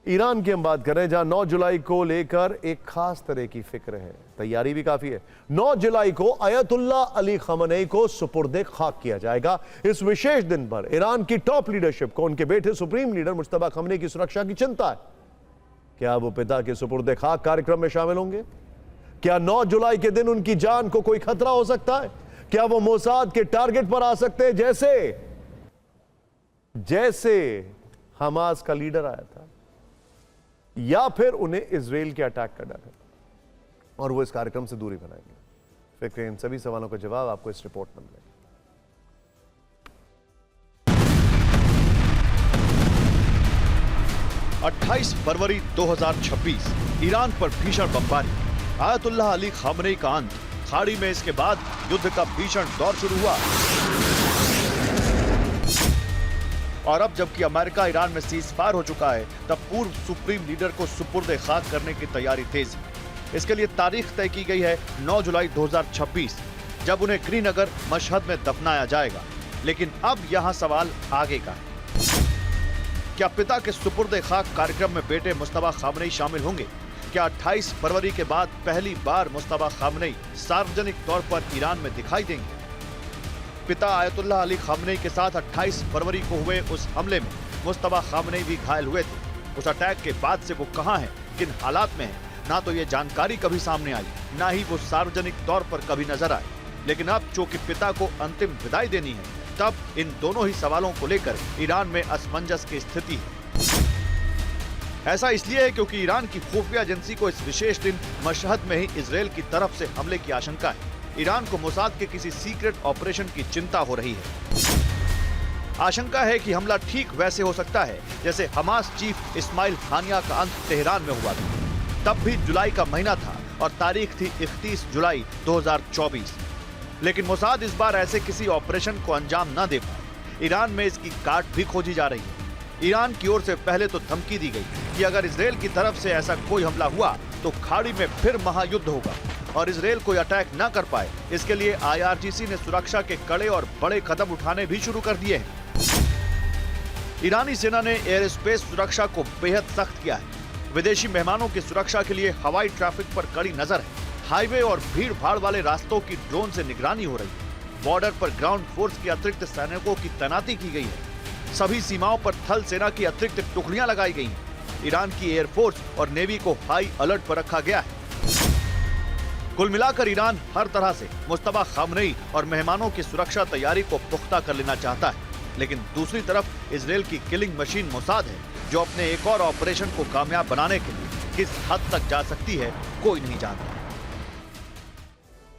Iran की हम बात करें, जहां 9 जुलाई को लेकर एक खास तरह की फिक्र है, तैयारी भी काफी है। 9 जुलाई को अयतुल्ला अली खamenei को सुपुर्दे खाक किया जाएगा। इस विशेष दिन पर ईरान की टॉप लीडरशिप को उनके बेटे सुप्रीम लीडर मुज्तबा खamenei की सुरक्षा की चिंता है। क्या वो पिता के सुपुर्दे खाक कार्यक्रम में शामिल होंगे? क्या 9 जुलाई के दिन उनकी जान को कोई खतरा हो सकता है? क्या वो मोसाद के टारगेट पर आ सकते हैं, जैसे हमास का लीडर आया था, या फिर उन्हें इजराइल के अटैक का डर है और वो इस कार्यक्रम से दूरी बनाएंगे? फिक्र इन सभी सवालों का जवाब आपको इस रिपोर्ट में मिलेगा। 28 फरवरी 2026 ईरान पर भीषण बमबारी, अयतुल्ला अली खamenei का अंत, खाड़ी में इसके बाद युद्ध का भीषण दौर शुरू हुआ। और अब जबकि अमेरिका ईरान में सीजफायर हो चुका है, तब पूर्व सुप्रीम लीडर को सुपुर्दे खाक करने की तैयारी तेज है। इसके लिए तारीख तय की गई है 9 जुलाई 2026, जब उन्हें श्रीनगर मशहद में दफनाया जाएगा। लेकिन अब यहाँ सवाल आगे का है, क्या पिता के सुपुर्दे खाक कार्यक्रम में बेटे मुज्तबा खamenei शामिल होंगे? क्या 28 फरवरी के बाद पहली बार मुज्तबा खamenei सार्वजनिक तौर पर ईरान में दिखाई देंगे? पिता अयतुल्ला अली खamenei के साथ 28 फरवरी को हुए उस हमले में मुज्तबा खamenei भी घायल हुए थे। उस अटैक के बाद से वो कहां हैं, किन हालात में हैं, ना तो ये जानकारी कभी सामने आई, ना ही वो सार्वजनिक तौर पर कभी नजर आए। लेकिन अब चूंकि पिता को अंतिम विदाई देनी है, तब इन दोनों ही सवालों को लेकर ईरान में असमंजस की स्थिति है। ऐसा इसलिए है क्योंकि ईरान की खुफिया एजेंसी को इस विशेष दिन मशहद में ही इजराइल की तरफ से हमले की आशंका है। ईरान को मोसाद के किसी सीक्रेट ऑपरेशन की चिंता हो रही है। आशंका है कि हमला ठीक वैसे हो सकता है जैसे हमास चीफ इस्माइल हानिया का अंत तेहरान में हुआ था। तब भी जुलाई का महीना था और तारीख थी 31 जुलाई 2024। लेकिन मोसाद इस बार ऐसे किसी ऑपरेशन को अंजाम न दे पाए। ईरान में इसकी काट भी खोजी जा रही है। ईरान की ओर से पहले तो धमकी दी गई कि अगर इजराइल की तरफ से ऐसा कोई हमला हुआ तो खाड़ी में फिर महायुद्ध होगा और इजराइल कोई अटैक न कर पाए, इसके लिए IRGC ने सुरक्षा के कड़े और बड़े कदम उठाने भी शुरू कर दिए हैं। ईरानी सेना ने एयर स्पेस सुरक्षा को बेहद सख्त किया है। विदेशी मेहमानों की सुरक्षा के लिए हवाई ट्रैफिक पर कड़ी नजर है। हाईवे और भीड़ भाड़ वाले रास्तों की ड्रोन से निगरानी हो रही है। बॉर्डर पर ग्राउंड फोर्स की अतिरिक्त सैनिकों की तैनाती की गई है। सभी सीमाओं पर थल सेना की अतिरिक्त टुकड़ियां लगाई गई हैं। ईरान की एयरफोर्स और नेवी को हाई अलर्ट पर रखा गया है। कुल मिलाकर ईरान हर तरह से मुज्तबा खamenei और मेहमानों की सुरक्षा तैयारी को पुख्ता कर लेना चाहता है। लेकिन दूसरी तरफ इजराइल की किलिंग मशीन मोसाद है, जो अपने एक और ऑपरेशन को कामयाब बनाने के लिए किस हद तक जा सकती है, कोई नहीं जानता।